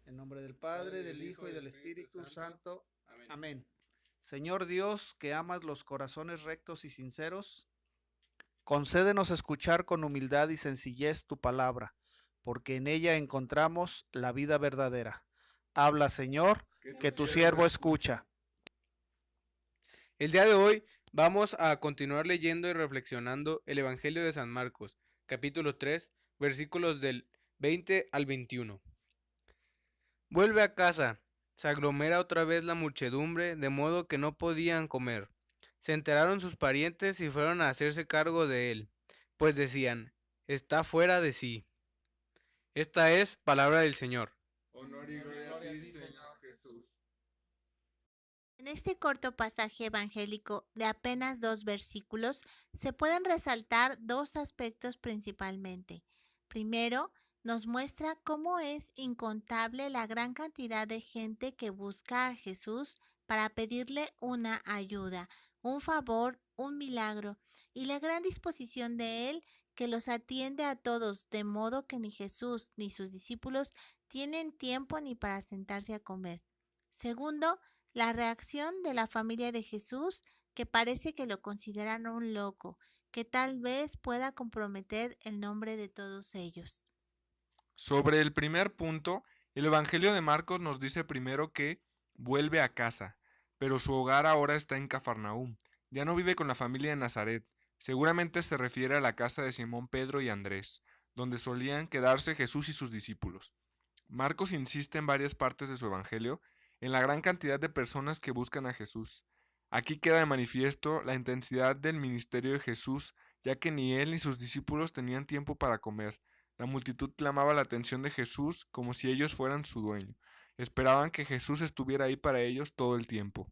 En nombre del Padre, del Hijo y del Espíritu Santo. Amén. Señor Dios, que amas los corazones rectos y sinceros, concédenos escuchar con humildad y sencillez tu palabra, porque en ella encontramos la vida verdadera. Habla, Señor, que tu siervo escucha. El día de hoy vamos a continuar leyendo y reflexionando el Evangelio de San Marcos, capítulo 3, versículos del 20 al 21. Vuelve a casa. Se aglomera otra vez la muchedumbre, de modo que no podían comer. Se enteraron sus parientes y fueron a hacerse cargo de él, pues decían, está fuera de sí. Esta es palabra del Señor. Honor y gloria a ti, Señor Jesús. En este corto pasaje evangélico de apenas 2 versículos se pueden resaltar dos aspectos principalmente. Primero, nos muestra cómo es incontable la gran cantidad de gente que busca a Jesús para pedirle una ayuda, un favor, un milagro, y la gran disposición de Él que los atiende a todos, de modo que ni Jesús ni sus discípulos tienen tiempo ni para sentarse a comer. Segundo, la reacción de la familia de Jesús, que parece que lo consideran un loco, que tal vez pueda comprometer el nombre de todos ellos. Sobre el primer punto, el Evangelio de Marcos nos dice primero que vuelve a casa, pero su hogar ahora está en Cafarnaúm. Ya no vive con la familia de Nazaret. Seguramente se refiere a la casa de Simón, Pedro y Andrés, donde solían quedarse Jesús y sus discípulos. Marcos insiste en varias partes de su Evangelio en la gran cantidad de personas que buscan a Jesús. Aquí queda de manifiesto la intensidad del ministerio de Jesús, ya que ni él ni sus discípulos tenían tiempo para comer. La multitud clamaba la atención de Jesús como si ellos fueran su dueño. Esperaban que Jesús estuviera ahí para ellos todo el tiempo.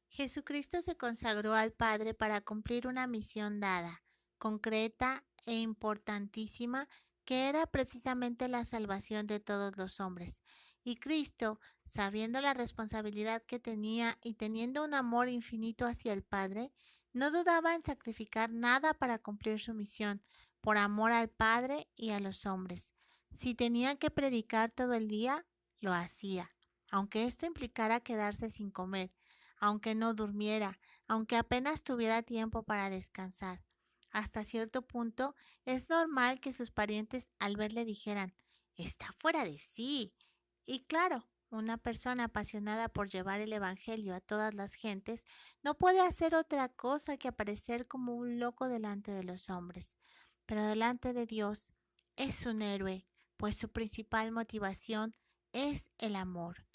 Jesucristo se consagró al Padre para cumplir una misión dada, concreta e importantísima, que era precisamente la salvación de todos los hombres. Y Cristo, sabiendo la responsabilidad que tenía y teniendo un amor infinito hacia el Padre, no dudaba en sacrificar nada para cumplir su misión, por amor al Padre y a los hombres. Si tenía que predicar todo el día, lo hacía, aunque esto implicara quedarse sin comer, aunque no durmiera, aunque apenas tuviera tiempo para descansar. Hasta cierto punto, es normal que sus parientes al verle dijeran, está fuera de sí. Y claro, una persona apasionada por llevar el Evangelio a todas las gentes no puede hacer otra cosa que aparecer como un loco delante de los hombres. Pero delante de Dios es un héroe, pues su principal motivación es el amor.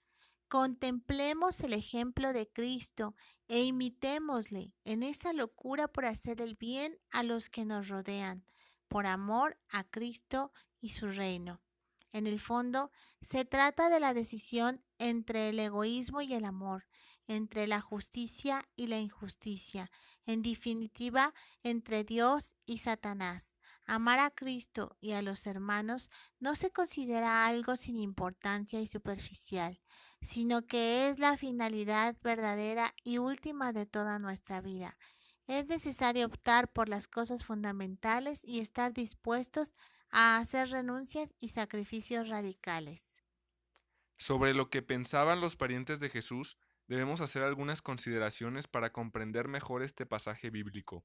Contemplemos el ejemplo de Cristo e imitémosle en esa locura por hacer el bien a los que nos rodean, por amor a Cristo y su reino. En el fondo, se trata de la decisión entre el egoísmo y el amor, entre la justicia y la injusticia, en definitiva, entre Dios y Satanás. Amar a Cristo y a los hermanos no se considera algo sin importancia y superficial, sino que es la finalidad verdadera y última de toda nuestra vida. Es necesario optar por las cosas fundamentales y estar dispuestos a hacer renuncias y sacrificios radicales. Sobre lo que pensaban los parientes de Jesús, debemos hacer algunas consideraciones para comprender mejor este pasaje bíblico.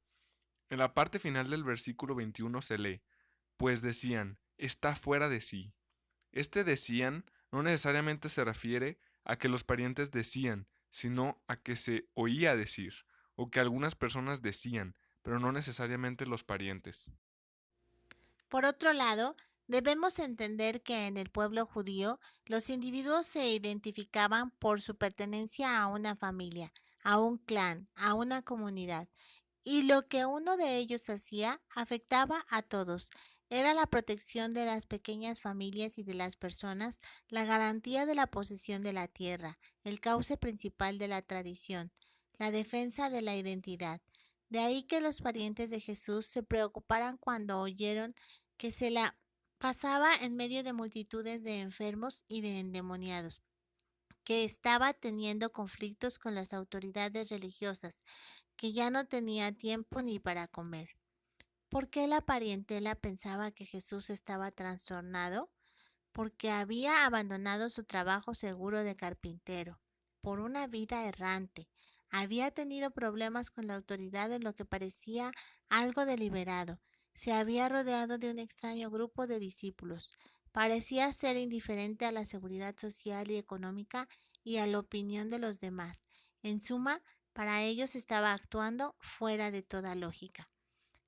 En la parte final del versículo 21 se lee, pues decían, está fuera de sí. Este decían no necesariamente se refiere a que los parientes decían, sino a que se oía decir, o que algunas personas decían, pero no necesariamente los parientes. Por otro lado, debemos entender que en el pueblo judío los individuos se identificaban por su pertenencia a una familia, a un clan, a una comunidad, y lo que uno de ellos hacía afectaba a todos. Era la protección de las pequeñas familias y de las personas, la garantía de la posesión de la tierra, el cauce principal de la tradición, la defensa de la identidad. De ahí que los parientes de Jesús se preocuparan cuando oyeron que se la pasaba en medio de multitudes de enfermos y de endemoniados, que estaba teniendo conflictos con las autoridades religiosas, que ya no tenía tiempo ni para comer. ¿Por qué la parientela pensaba que Jesús estaba trastornado? porque había abandonado su trabajo seguro de carpintero por una vida errante. Había tenido problemas con la autoridad en lo que parecía algo deliberado. Se había rodeado de un extraño grupo de discípulos. Parecía ser indiferente a la seguridad social y económica y a la opinión de los demás. En suma, para ellos estaba actuando fuera de toda lógica.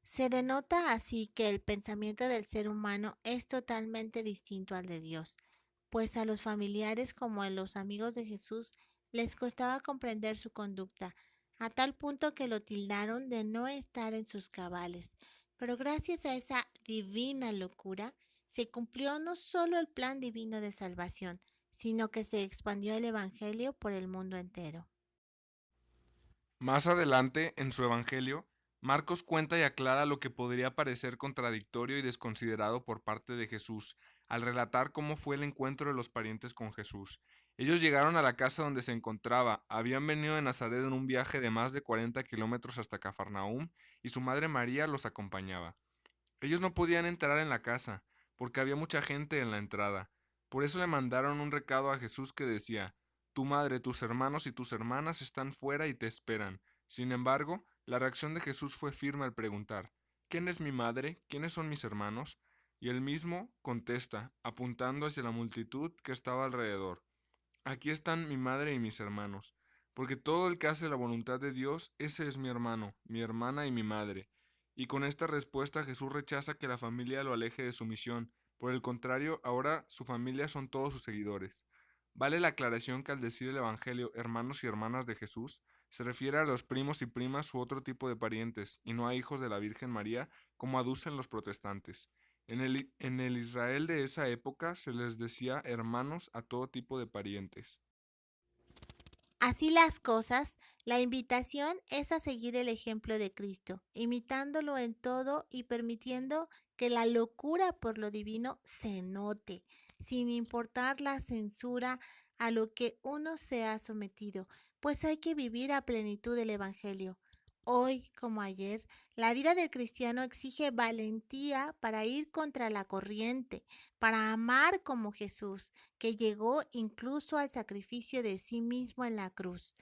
Se denota así que el pensamiento del ser humano es totalmente distinto al de Dios, pues a los familiares como a los amigos de Jesús les costaba comprender su conducta, a tal punto que lo tildaron de no estar en sus cabales. Pero gracias a esa divina locura, se cumplió no solo el plan divino de salvación, sino que se expandió el Evangelio por el mundo entero. Más adelante, en su Evangelio, Marcos cuenta y aclara lo que podría parecer contradictorio y desconsiderado por parte de Jesús, al relatar cómo fue el encuentro de los parientes con Jesús. Ellos llegaron a la casa donde se encontraba, habían venido de Nazaret en un viaje de más de 40 kilómetros hasta Cafarnaúm, y su madre María los acompañaba. Ellos no podían entrar en la casa, porque había mucha gente en la entrada. Por eso le mandaron un recado a Jesús que decía: tu madre, tus hermanos y tus hermanas están fuera y te esperan. Sin embargo, la reacción de Jesús fue firme al preguntar: ¿quién es mi madre? ¿Quiénes son mis hermanos? Y él mismo contesta, apuntando hacia la multitud que estaba alrededor: aquí están mi madre y mis hermanos, porque todo el que hace la voluntad de Dios, ese es mi hermano, mi hermana y mi madre. Y con esta respuesta Jesús rechaza que la familia lo aleje de su misión. Por el contrario, ahora su familia son todos sus seguidores. Vale la aclaración que al decir el Evangelio hermanos y hermanas de Jesús, se refiere a los primos y primas u otro tipo de parientes, y no a hijos de la Virgen María, como aducen los protestantes. En el Israel de esa época se les decía hermanos a todo tipo de parientes. Así las cosas, la invitación es a seguir el ejemplo de Cristo, imitándolo en todo y permitiendo que la locura por lo divino se note, sin importar la censura a lo que uno se ha sometido, pues hay que vivir a plenitud el Evangelio. Hoy, como ayer, la vida del cristiano exige valentía para ir contra la corriente, para amar como Jesús, que llegó incluso al sacrificio de sí mismo en la cruz.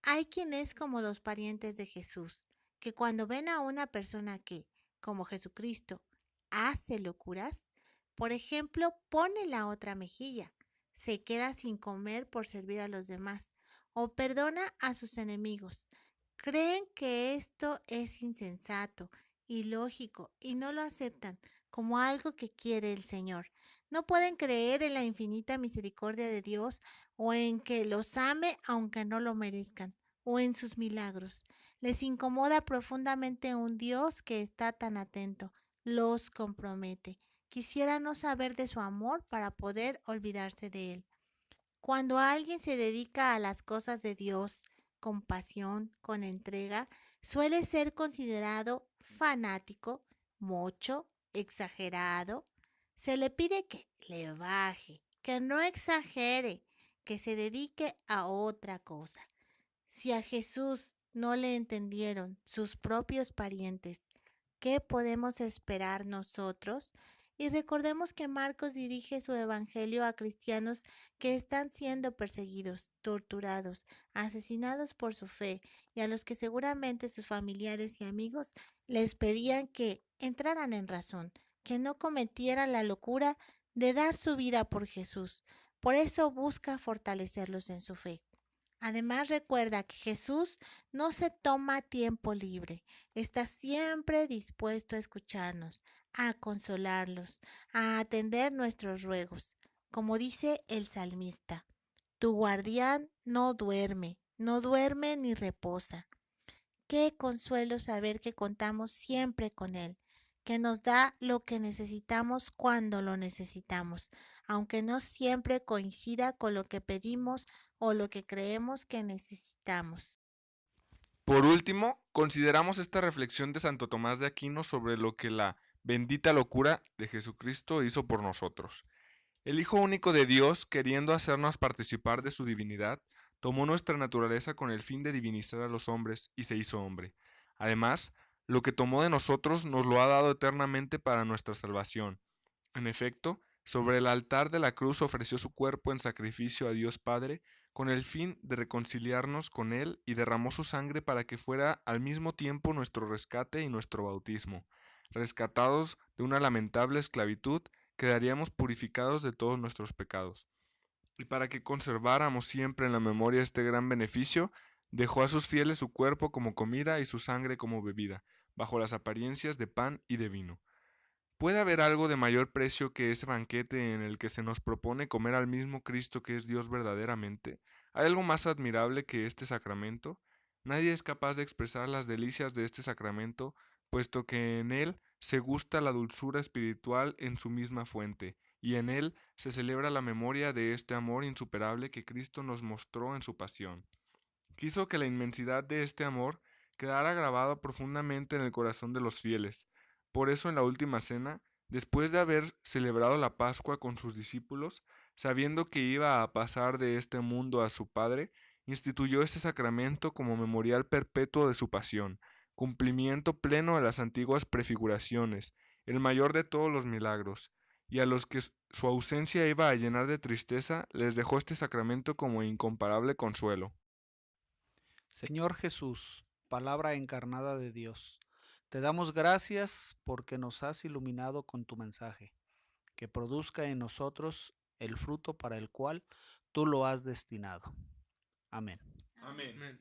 Hay quien es como los parientes de Jesús, que cuando ven a una persona que, como Jesucristo, hace locuras, por ejemplo, pone la otra mejilla, se queda sin comer por servir a los demás, o perdona a sus enemigos, creen que esto es insensato, ilógico, y no lo aceptan como algo que quiere el Señor. No pueden creer en la infinita misericordia de Dios o en que los ame aunque no lo merezcan, o en sus milagros. Les incomoda profundamente un Dios que está tan atento, los compromete. Quisiera no saber de su amor para poder olvidarse de él. Cuando alguien se dedica a las cosas de Dios con pasión, con entrega, suele ser considerado fanático, mocho, exagerado. Se le pide que le baje, que no exagere, que se dedique a otra cosa. Si a Jesús no le entendieron sus propios parientes, ¿qué podemos esperar nosotros? Y recordemos que Marcos dirige su evangelio a cristianos que están siendo perseguidos, torturados, asesinados por su fe, y a los que seguramente sus familiares y amigos les pedían que entraran en razón, que no cometieran la locura de dar su vida por Jesús. Por eso busca fortalecerlos en su fe. Además, recuerda que Jesús no se toma tiempo libre, está siempre dispuesto a escucharnos, a consolarlos, a atender nuestros ruegos. Como dice el salmista, tu guardián no duerme, no duerme ni reposa. Qué consuelo saber que contamos siempre con Él, que nos da lo que necesitamos cuando lo necesitamos, aunque no siempre coincida con lo que pedimos o lo que creemos que necesitamos. Por último, consideramos esta reflexión de Santo Tomás de Aquino sobre lo que la bendita locura de Jesucristo hizo por nosotros. El Hijo único de Dios, queriendo hacernos participar de su divinidad, tomó nuestra naturaleza con el fin de divinizar a los hombres y se hizo hombre. Además, lo que tomó de nosotros nos lo ha dado eternamente para nuestra salvación. En efecto, Sobre el altar de la cruz ofreció su cuerpo en sacrificio a Dios Padre, con el fin de reconciliarnos con Él, y derramó su sangre para que fuera al mismo tiempo nuestro rescate y nuestro bautismo. Rescatados de una lamentable esclavitud, quedaríamos purificados de todos nuestros pecados. Y para que conserváramos siempre en la memoria este gran beneficio, dejó a sus fieles su cuerpo como comida y su sangre como bebida, bajo las apariencias de pan y de vino. ¿Puede haber algo de mayor precio que ese banquete en el que se nos propone comer al mismo Cristo que es Dios verdaderamente? ¿Hay algo más admirable que este sacramento? Nadie es capaz de expresar las delicias de este sacramento, puesto que en él se gusta la dulzura espiritual en su misma fuente, y en él se celebra la memoria de este amor insuperable que Cristo nos mostró en su pasión. Quiso que la inmensidad de este amor quedara grabada profundamente en el corazón de los fieles. Por eso en la última cena, después de haber celebrado la Pascua con sus discípulos, sabiendo que iba a pasar de este mundo a su Padre, instituyó este sacramento como memorial perpetuo de su pasión, cumplimiento pleno de las antiguas prefiguraciones, el mayor de todos los milagros, y a los que su ausencia iba a llenar de tristeza, les dejó este sacramento como incomparable consuelo. Señor Jesús, palabra encarnada de Dios, te damos gracias porque nos has iluminado con tu mensaje, que produzca en nosotros el fruto para el cual tú lo has destinado. Amén. Amén.